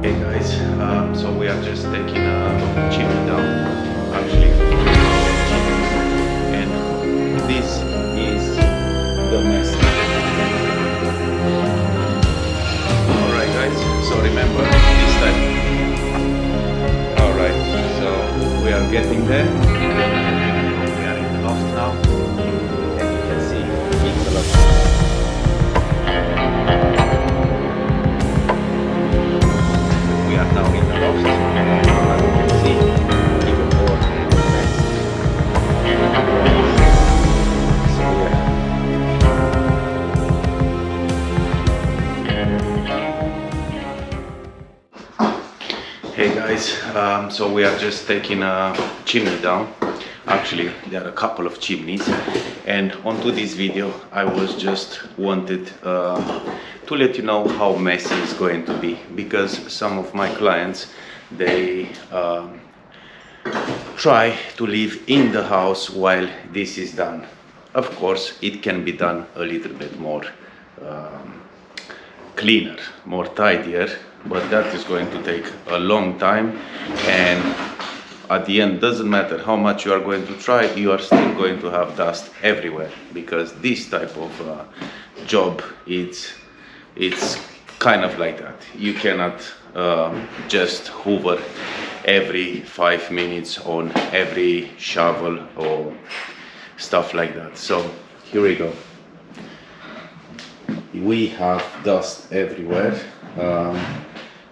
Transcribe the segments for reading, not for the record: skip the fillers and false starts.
Hey guys, so we are just taking a chimney down, actually, and this is the mess. Alright guys, so remember this time. Alright, so we are getting there. We are in the loft now, and you can see it's a loft. We are now in the loft, and as you can see, even more mess. So yeah. Hey guys, so we are just taking a chimney down. Actually, there are a couple of chimneys, and onto this video I was just wanted to let you know how messy it's going to be, because some of my clients, they try to live in the house while this is done. Of course, it can be done a little bit more cleaner, more tidier, but that is going to take a long time, and at the end, doesn't matter how much you are going to try, you are still going to have dust everywhere, because this type of job, it's kind of like that. You cannot just hoover every 5 minutes on every shovel or stuff like that. So here we go. We have dust everywhere.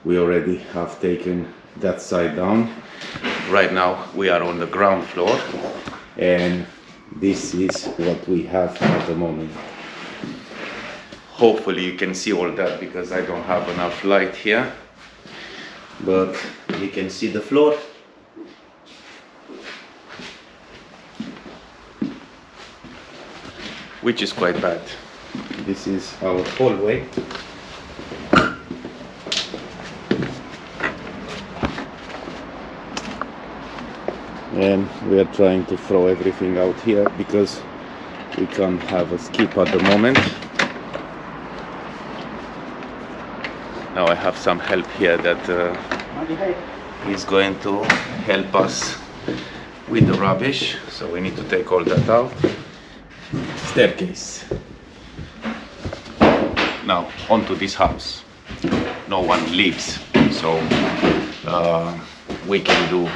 We already have taken that side down. Right now we are on the ground floor, and this is what we have at the moment. Hopefully you can see all that, because I don't have enough light here, but you can see the floor. Which is quite bad. This is our hallway. And we are trying to throw everything out here, because we can't have a skip at the moment. Now I have some help here that is going to help us with the rubbish, so we need to take all that out. Staircase. Now onto this house. No one lives, so we can do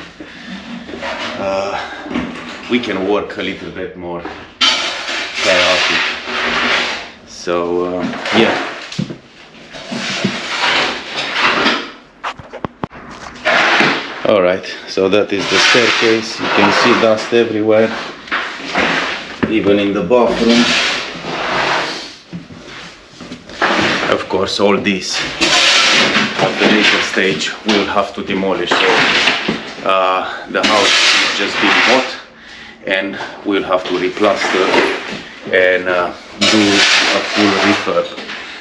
we can work a little bit more chaotic. So yeah. Alright, so that is the staircase. You can see dust everywhere, even in the bathroom. Of course, all this at the later stage we'll have to demolish. So the house is just being bought, and we'll have to replaster and do a full refurb.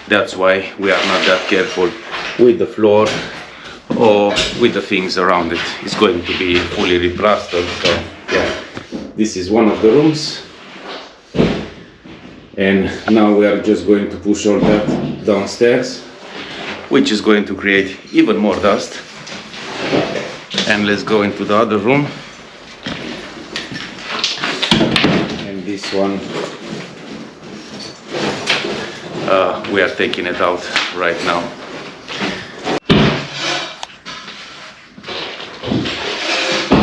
That's why we are not that careful with the floor or with the things around it. It's going to be fully replastered. So yeah, this is one of the rooms, and now we are just going to push all that downstairs, which is going to create even more dust. And let's go into the other room. And this one, we are taking it out right now.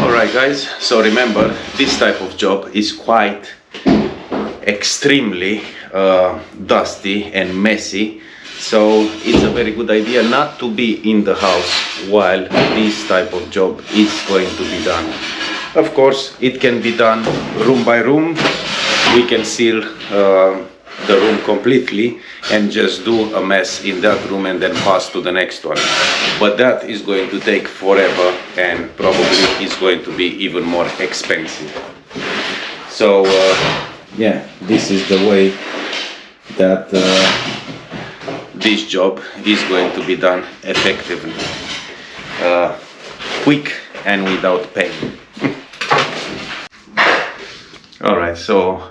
Alright guys, so remember, this type of job is quite extremely dusty and messy. So it's a very good idea not to be in the house while this type of job is going to be done. Of course, it can be done room by room. We can seal the room completely and just do a mess in that room and then pass to the next one. But that is going to take forever, and probably is going to be even more expensive. So yeah, this is the way that this job is going to be done effectively, quick and without pain. Alright, so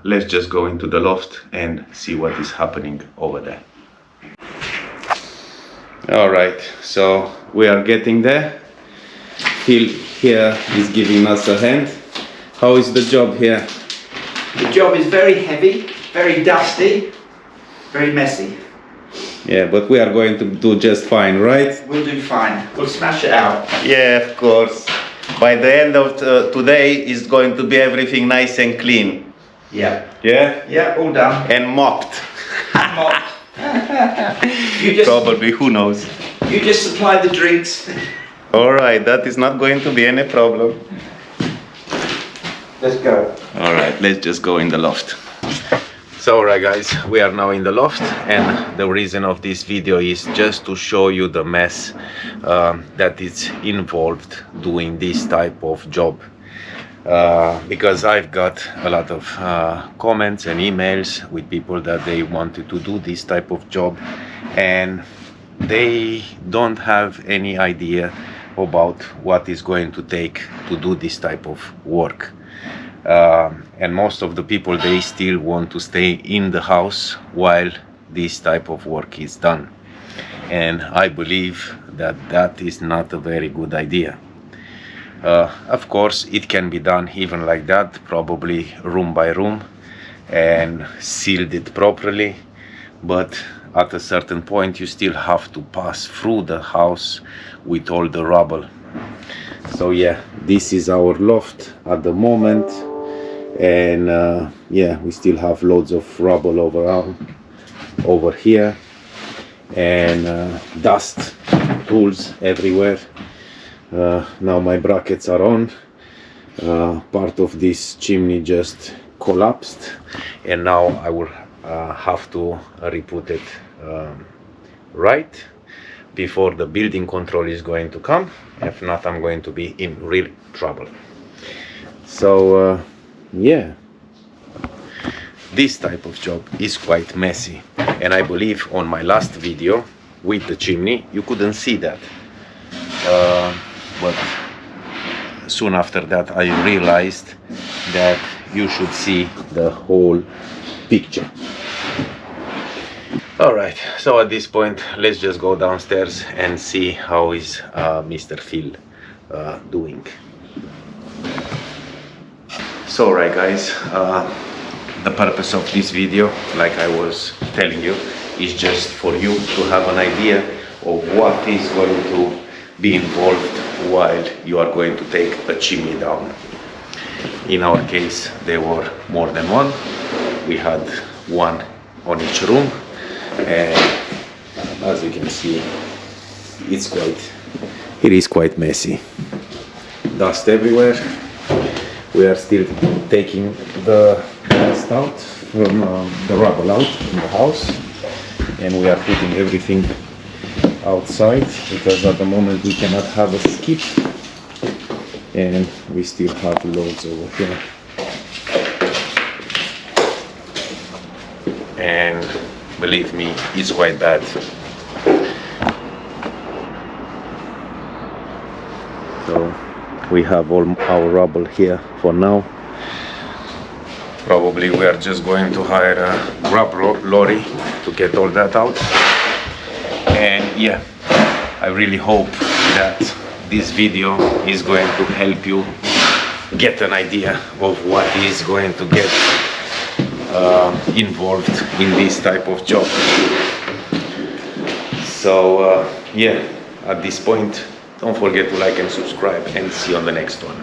let's just go into the loft and see what is happening over there. All right, so we are getting there. Phil here is giving us a hand. How is the job here? The job is very heavy, very dusty, very messy. Yeah, but we are going to do just fine, right? We'll do fine. We'll smash it out. Yeah, of course. By the end of today, it's going to be everything nice and clean. Yeah. Yeah? Yeah, all done. And mopped. Mopped. You just, Probably, who knows? you just supply the drinks. All right, that is not going to be any problem. Let's go. All right, let's just go in the loft. So, alright guys, we are now in the loft, and the reason of this video is just to show you the mess that is involved doing this type of job. Because I've got a lot of comments and emails with people that they wanted to do this type of job, and they don't have any idea about what is going to take to do this type of work. And most of the people, they still want to stay in the house while this type of work is done, and I believe that that is not a very good idea. Of course, it can be done even like that, probably room by room, and sealed it properly, but at a certain point you still have to pass through the house with all the rubble. So yeah, this is our loft at the moment, and yeah, we still have loads of rubble over here, and dust, tools everywhere. Now my brackets are on. Part of this chimney just collapsed, and now I will have to re-put it right before the building control is going to come. If not, I'm going to be in real trouble. So yeah, this type of job is quite messy, and I believe on my last video with the chimney you couldn't see that, but soon after that I realized that you should see the whole picture. Alright, so at this point let's just go downstairs and see how is Mr. Phil doing. So alright guys, the purpose of this video, like I was telling you, is just for you to have an idea of what is going to be involved while you are going to take a chimney down. In our case there were more than one. We had one on each room, and as you can see, it is quite messy. Dust everywhere. We are still taking the dust out from the rubble out in the house, and we are putting everything outside because at the moment we cannot have a skip, and we still have loads over here. And believe me, it's quite bad. So we have all our rubble here for now. Probably we are just going to hire a grab lorry to get all that out. And yeah, I really hope that this video is going to help you get an idea of what is going to get involved in this type of job. So yeah, at this point, don't forget to like and subscribe, and see you on the next one.